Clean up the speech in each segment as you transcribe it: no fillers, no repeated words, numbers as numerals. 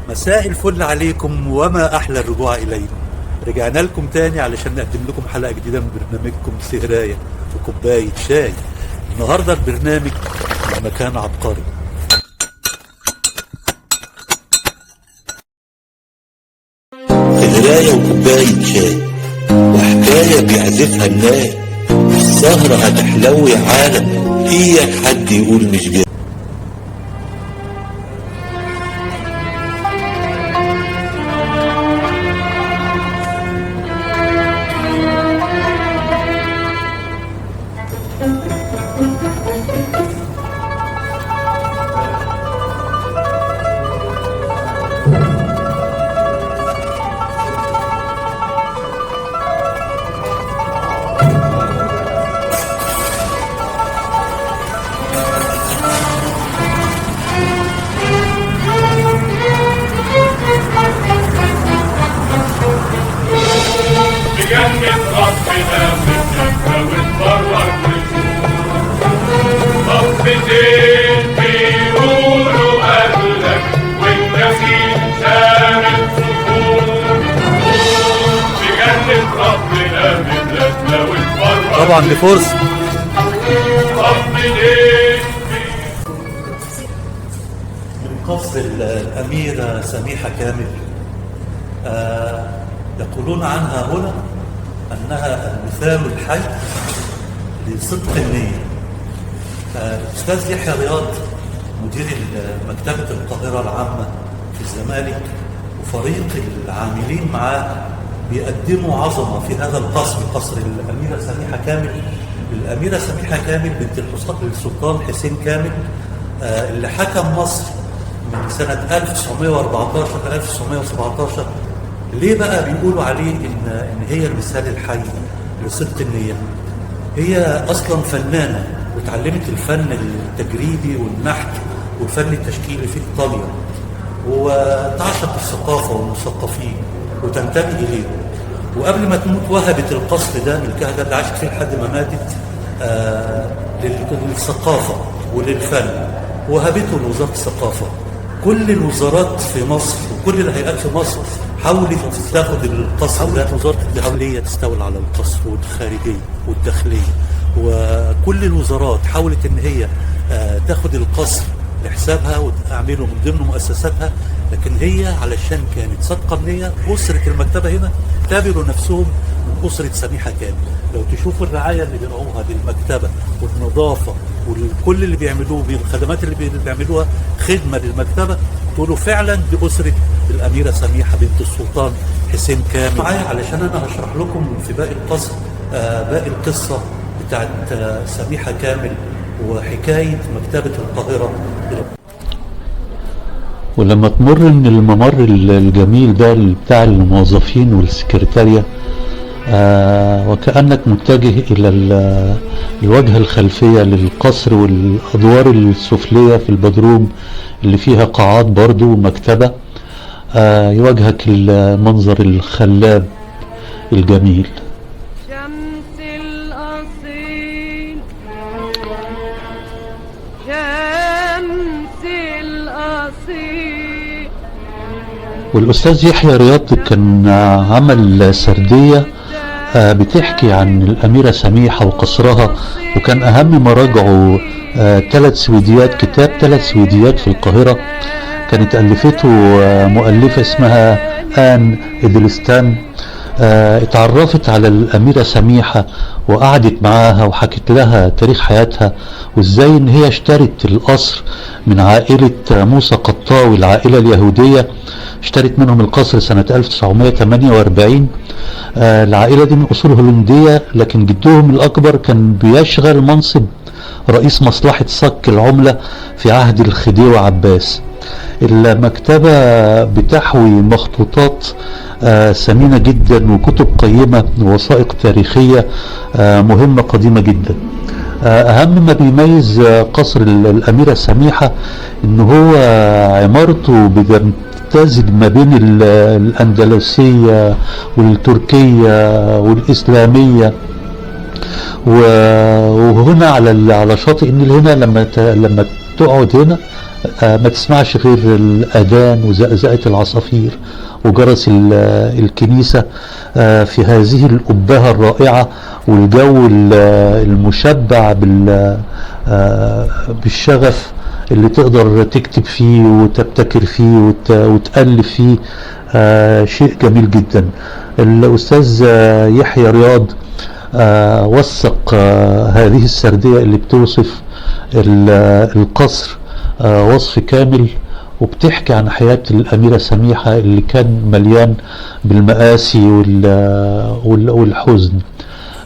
مساء الفل عليكم وما أحلى الرجوع إليكم. رجعنا لكم تاني علشان نقدم لكم حلقة جديدة من برنامجكم سهراية وكوباية شاي. النهاردة البرنامج من مكان عبقري. سهراية وكوباية شاي وحكاية بيعزفها الناي، السهرة هتحلوي عالم، إياك حد يقول مش جاي. طبعا بفرصة من قصر الأميرة سميحة كامل. يقولون عنها هنا أنها المثال الحي لصدق النية. الأستاذ يحيى رياض مدير مكتبة القاهرة العامة في الزمالك وفريق العاملين معاه بيقدموا عظمة في هذا القصر، قصر الأميرة سميحة كامل. الأميرة سميحة كامل بنت السلطان حسين كامل اللي حكم مصر من سنة 1914 ل 1917. ليه بقى بيقولوا عليه إن هي المثال الحي لصدق النية؟ هي أصلا فنانة وتعلمت الفن التجريدي والنحت والفن التشكيلي في إيطاليا، وتعشق الثقافة والمثقفين وتنتمي إليه. وقبل ما تموت وهبت القصر ده ملكها ده اللي عاشت فيه لحد ما ماتت للثقافة وللفن، وهبته لوزارة الثقافة. كل الوزارات في مصر وكل الهيئات في مصر حاولت تاخد القصر ده. وزارة الداخلية تستولى على القصر، والخارجية والداخلية، وكل الوزارات حاولت ان هي تاخد القصر لحسابها وتعمله من ضمن مؤسساتها. لكن هي علشان كانت صادقة بنية، أسرة المكتبة هنا اعتبروا نفسهم من أسرة سميحة كامل. لو تشوفوا الرعاية اللي بيرعوها للمكتبة والنظافة وكل اللي بيعملوه بالخدمات اللي بيعملوها خدمة للمكتبة، تقولوا فعلا دي أسرة الأميرة سميحة بنت السلطان حسين كامل. معايا علشان أنا هشرح لكم في باقي القصة باقي القصة بتاعت سميحة كامل وحكاية مكتبة القاهرة. ولما تمر من الممر الجميل ده بتاع الموظفين والسكرتارية، وكأنك متجه إلى الواجهة الخلفية للقصر والأدوار السفلية في البدروم اللي فيها قاعات برضو ومكتبة، يواجهك المنظر الخلاب الجميل. شمس الأصيل شمس الأصيل. والأستاذ يحيى رياض كان عمل سردية بتحكي عن الأميرة سميحة وقصرها، وكان أهم مراجعه 3 سويديات، كتاب 3 سويديات في القاهرة كانت ألفته مؤلفة اسمها آن إدلستان. اتعرفت على الأميرة سميحة وقعدت معاها وحكت لها تاريخ حياتها، وازاي ان هي اشترت القصر من عائلة موسى قطاوي، العائلة اليهودية. اشترت منهم القصر سنة 1948. العائلة دي من أصول هولندية، لكن جدهم الأكبر كان بيشغل منصب رئيس مصلحة صك العملة في عهد الخديوي عباس. المكتبة بتحوي مخطوطات ثمينة جدا وكتب قيمة ووثائق تاريخية مهمة قديمة جدا. أهم ما بيميز قصر الأميرة سميحة إن هو عمارته بتمتزج ما بين الأندلسية والتركية والإسلامية، وهنا على شاطئ النيل. هنا لما تقعد هنا ما تسمعش غير الأذان وزقزقة العصافير وجرس الكنيسة في هذه الأبهة الرائعة والجو المشبع بالشغف اللي تقدر تكتب فيه وتبتكر فيه وتألف فيه. شيء جميل جدا. الأستاذ يحيى رياض وثق هذه السردية اللي بتوصف القصر وصف كامل، وبتحكي عن حياة الأميرة سميحة اللي كان مليان بالمآسي والحزن.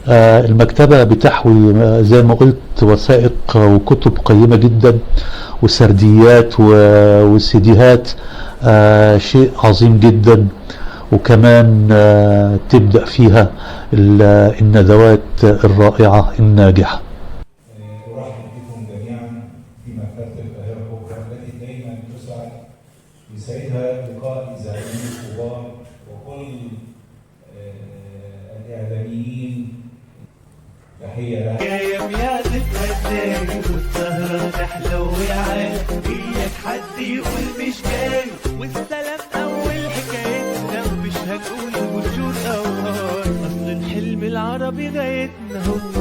المكتبة بتحوي زي ما قلت وثائق وكتب قيمة جدا وسرديات وسيديهات، شيء عظيم جدا. وكمان تبدأ فيها الندوات الرائعة الناجحة. أرحب بكم جميعا في مكتبة القاهرة بكرة التي دائما يسعدها لقاء الإذاعيين الكبار وكل الإعلاميين. تحية لها. يا ذكرى والسهرة تحلو يا عالم، إياك حد يقول مش جاي، والسلام أول حكايتنا ومش هنقول وجود أوهام، أصل الحلم العربي غايتنا هو